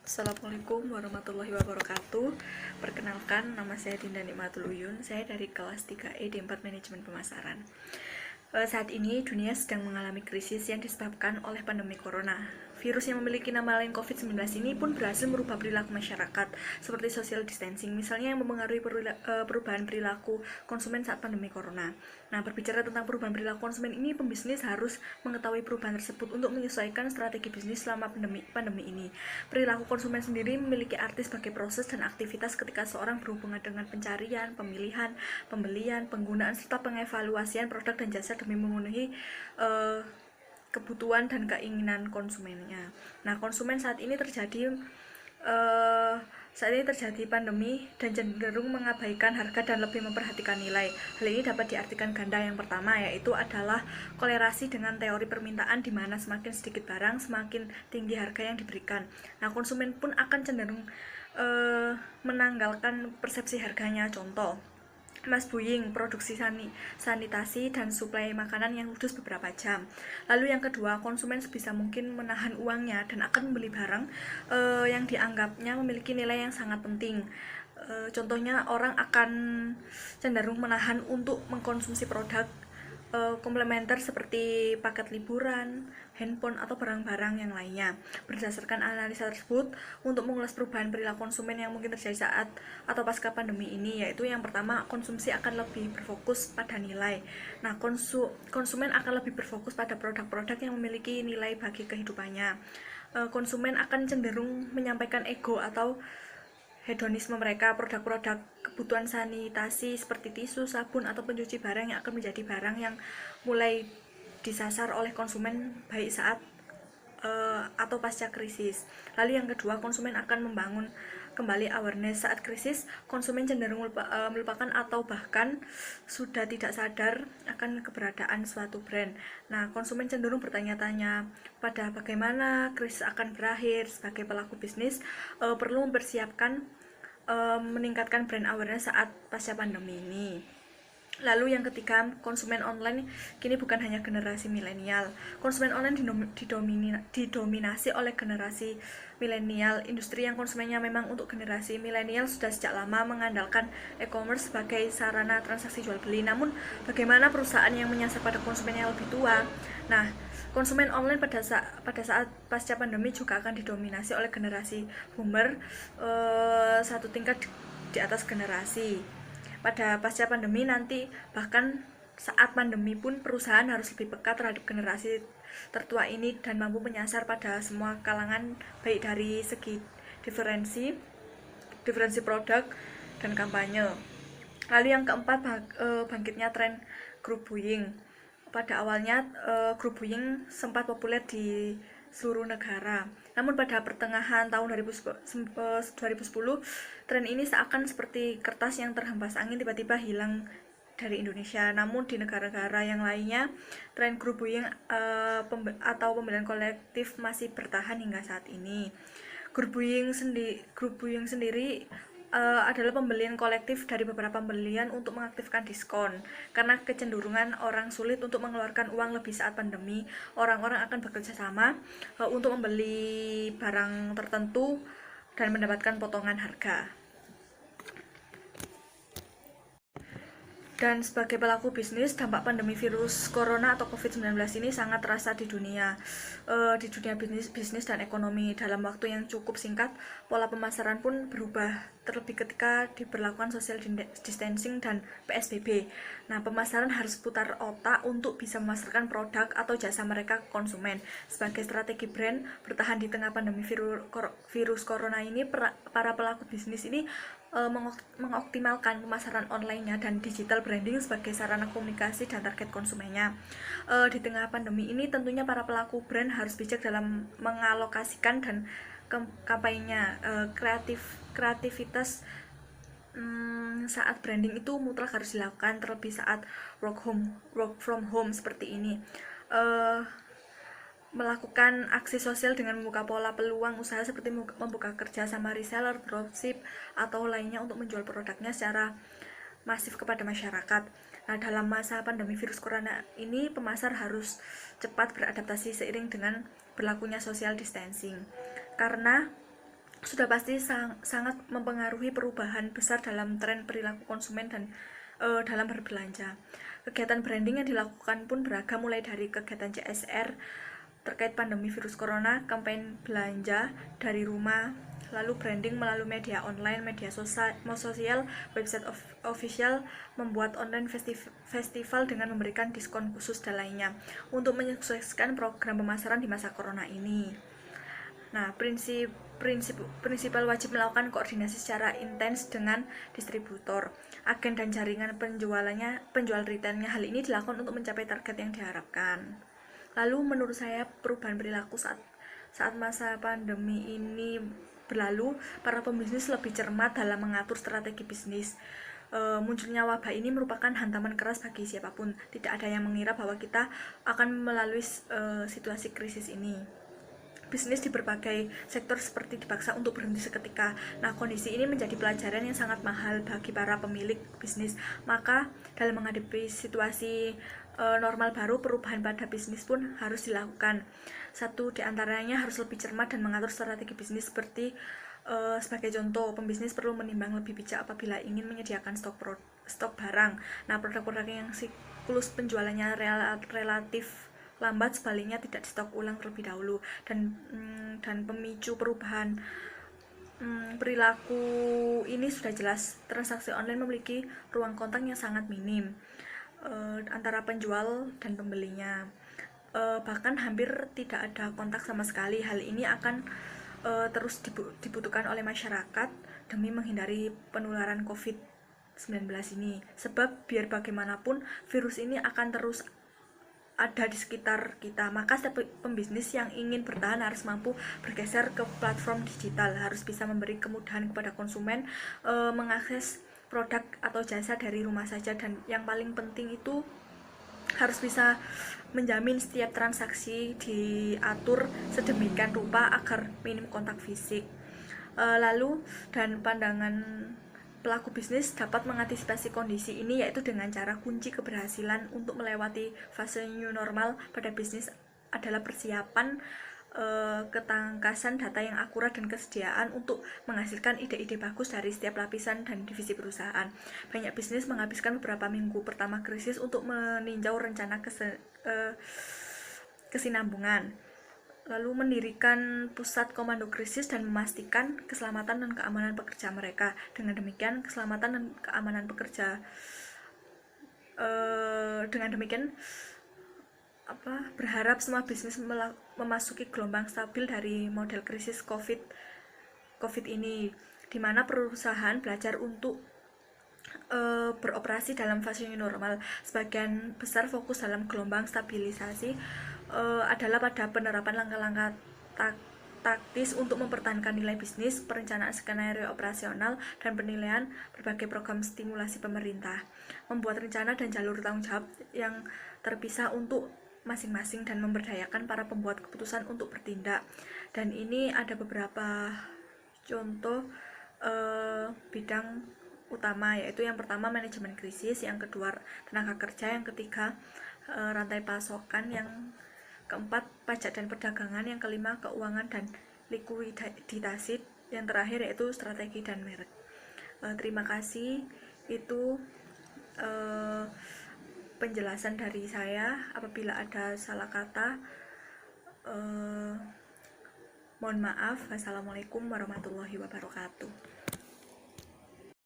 Assalamualaikum warahmatullahi wabarakatuh. Perkenalkan, nama saya Dinda Nikmatul Uyun. Saya dari kelas 3E D4 Manajemen Pemasaran. Saat ini dunia sedang mengalami krisis yang disebabkan oleh pandemi corona. Virus yang memiliki nama lain COVID-19 ini pun berhasil merubah perilaku masyarakat, seperti social distancing, misalnya yang mempengaruhi perubahan perilaku konsumen saat pandemi corona. Nah, berbicara tentang perubahan perilaku konsumen ini, pembisnis harus mengetahui perubahan tersebut untuk menyesuaikan strategi bisnis selama pandemi ini. Perilaku konsumen sendiri memiliki arti sebagai proses dan aktivitas ketika seorang berhubungan dengan pencarian, pemilihan, pembelian, penggunaan, serta pengevaluasian produk dan jasa demi memenuhi kebutuhan dan keinginan konsumennya. Nah, konsumen saat ini terjadi pandemi dan cenderung mengabaikan harga dan lebih memperhatikan nilai. Hal ini dapat diartikan ganda. Yang pertama yaitu adalah kolerasi dengan teori permintaan, di mana semakin sedikit barang semakin tinggi harga yang diberikan. Nah, konsumen pun akan cenderung menanggalkan persepsi harganya. Contoh, Mas Buying, produksi sanitasi dan suplai makanan yang ludes beberapa jam. Lalu yang kedua, konsumen sebisa mungkin menahan uangnya dan akan membeli barang yang dianggapnya memiliki nilai yang sangat penting. Contohnya, orang akan cenderung menahan untuk mengkonsumsi produk komplementer seperti paket liburan, handphone, atau barang-barang yang lainnya. Berdasarkan analisa tersebut, untuk mengulas perubahan perilaku konsumen yang mungkin terjadi saat atau pasca pandemi ini, yaitu yang pertama, konsumsi akan lebih berfokus pada nilai. Nah, konsumen akan lebih berfokus pada produk-produk yang memiliki nilai bagi kehidupannya. Konsumen akan cenderung menyampaikan ego atau hedonisme mereka. Produk-produk kebutuhan sanitasi seperti tisu, sabun, atau pencuci barang yang akan menjadi barang yang mulai disasar oleh konsumen baik saat atau pasca krisis. Lalu yang kedua, konsumen akan membangun kembali awareness. Saat krisis, konsumen cenderung melupakan atau bahkan sudah tidak sadar akan keberadaan suatu brand. Nah, konsumen cenderung bertanya-tanya pada bagaimana krisis akan berakhir. Sebagai pelaku bisnis, perlu mempersiapkan meningkatkan brand awareness saat pasca pandemi ini. Lalu yang ketiga, konsumen online kini bukan hanya generasi milenial. Konsumen online didominasi oleh generasi milenial. Industri yang konsumennya memang untuk generasi milenial sudah sejak lama mengandalkan e-commerce sebagai sarana transaksi jual beli. Namun, bagaimana perusahaan yang menyasar pada konsumen yang lebih tua? Nah, konsumen online pada saat pasca pandemi juga akan didominasi oleh generasi boomer, satu tingkat di atas generasi. Pada pasca pandemi nanti, bahkan saat pandemi pun, perusahaan harus lebih peka terhadap generasi tertua ini dan mampu menyasar pada semua kalangan, baik dari segi diferensi produk dan kampanye. Lalu yang keempat, bangkitnya tren group buying. Pada awalnya, group buying sempat populer di seluruh negara. Namun pada pertengahan tahun 2010, tren ini seakan seperti kertas yang terhempas angin tiba-tiba hilang dari Indonesia. Namun di negara-negara yang lainnya, tren group buying atau pembelian kolektif masih bertahan hingga saat ini. Group buying sendiri adalah pembelian kolektif dari beberapa pembelian untuk mengaktifkan diskon. Karena kecenderungan orang sulit untuk mengeluarkan uang lebih saat pandemi, orang-orang akan bekerja sama untuk membeli barang tertentu dan mendapatkan potongan harga. Dan sebagai pelaku bisnis, dampak pandemi virus corona atau COVID-19 ini sangat terasa di dunia bisnis dan ekonomi. Dalam waktu yang cukup singkat, pola pemasaran pun berubah, terlebih ketika diberlakukan social distancing dan PSBB. Nah, pemasaran harus putar otak untuk bisa memasarkan produk atau jasa mereka ke konsumen. Sebagai strategi brand bertahan di tengah pandemi virus corona ini, para pelaku bisnis ini mengoptimalkan pemasaran online-nya dan digital branding sebagai sarana komunikasi dan target konsumennya. Di tengah pandemi ini, tentunya para pelaku brand harus bijak dalam mengalokasikan dan kampanyenya. Kreativitas saat branding itu mutlak harus dilakukan, terlebih saat work from home seperti ini. Melakukan aksi sosial dengan membuka pola peluang usaha seperti membuka kerja sama reseller, dropship, atau lainnya untuk menjual produknya secara masif kepada masyarakat. Nah, dalam masa pandemi virus corona ini, pemasar harus cepat beradaptasi seiring dengan berlakunya social distancing. Karena sudah pasti sangat mempengaruhi perubahan besar dalam tren perilaku konsumen dan dalam berbelanja. Kegiatan branding yang dilakukan pun beragam, mulai dari kegiatan CSR terkait pandemi virus corona, kampanye belanja dari rumah, lalu branding melalui media online, media sosial, website official, membuat online festival dengan memberikan diskon khusus dan lainnya untuk menyukseskan program pemasaran di masa corona ini. Nah, prinsipal wajib melakukan koordinasi secara intens dengan distributor, agen dan jaringan penjual retailnya. Hal ini dilakukan untuk mencapai target yang diharapkan. Lalu menurut saya perubahan perilaku saat masa pandemi ini berlalu, para pembisnis lebih cermat dalam mengatur strategi bisnis. Munculnya wabah ini merupakan hantaman keras bagi siapapun. Tidak ada yang mengira bahwa kita akan melalui situasi krisis ini. Bisnis di berbagai sektor seperti dipaksa untuk berhenti seketika. Nah, kondisi ini menjadi pelajaran yang sangat mahal bagi para pemilik bisnis. Maka, dalam menghadapi situasi normal baru, perubahan pada bisnis pun harus dilakukan. Satu di antaranya harus lebih cermat dan mengatur strategi bisnis seperti sebagai contoh, pembisnis perlu menimbang lebih bijak apabila ingin menyediakan stok barang. Nah, produk-produk yang siklus penjualannya relatif lambat sebaliknya tidak di stok ulang terlebih dahulu. Dan pemicu perubahan perilaku ini sudah jelas. Transaksi online memiliki ruang kontak yang sangat minim antara penjual dan pembelinya, bahkan hampir tidak ada kontak sama sekali. Hal ini akan terus dibutuhkan oleh masyarakat demi menghindari penularan COVID-19 ini, sebab biar bagaimanapun virus ini akan terus ada di sekitar kita. Maka setiap pembisnis yang ingin bertahan harus mampu bergeser ke platform digital, harus bisa memberi kemudahan kepada konsumen mengakses produk atau jasa dari rumah saja, dan yang paling penting itu harus bisa menjamin setiap transaksi diatur sedemikian rupa agar minim kontak fisik. Lalu dan pandangan pelaku bisnis dapat mengantisipasi kondisi ini, yaitu dengan cara kunci keberhasilan untuk melewati fase new normal pada bisnis adalah persiapan, ketangkasan data yang akurat dan kesediaan untuk menghasilkan ide-ide bagus dari setiap lapisan dan divisi perusahaan. Banyak bisnis menghabiskan beberapa minggu pertama krisis untuk meninjau rencana kesinambungan, lalu mendirikan pusat komando krisis dan memastikan keselamatan dan keamanan pekerja mereka. Dengan demikian, keselamatan dan keamanan pekerja berharap semua bisnis memasuki gelombang stabil dari model krisis COVID ini, di mana perusahaan belajar untuk beroperasi dalam fase new normal. Sebagian besar fokus dalam gelombang stabilisasi adalah pada penerapan langkah-langkah taktis untuk mempertahankan nilai bisnis, perencanaan skenario operasional, dan penilaian berbagai program stimulasi pemerintah. Membuat rencana dan jalur tanggung jawab yang terpisah untuk masing-masing dan memberdayakan para pembuat keputusan untuk bertindak. Dan ini ada beberapa contoh bidang utama, yaitu yang pertama manajemen krisis, yang kedua tenaga kerja, yang ketiga rantai pasokan, yang keempat pajak dan perdagangan, yang kelima keuangan dan likuiditas, yang terakhir yaitu strategi dan merek. Terima kasih, itu penjelasan dari saya. Apabila ada salah kata, mohon maaf. Wassalamualaikum warahmatullahi wabarakatuh.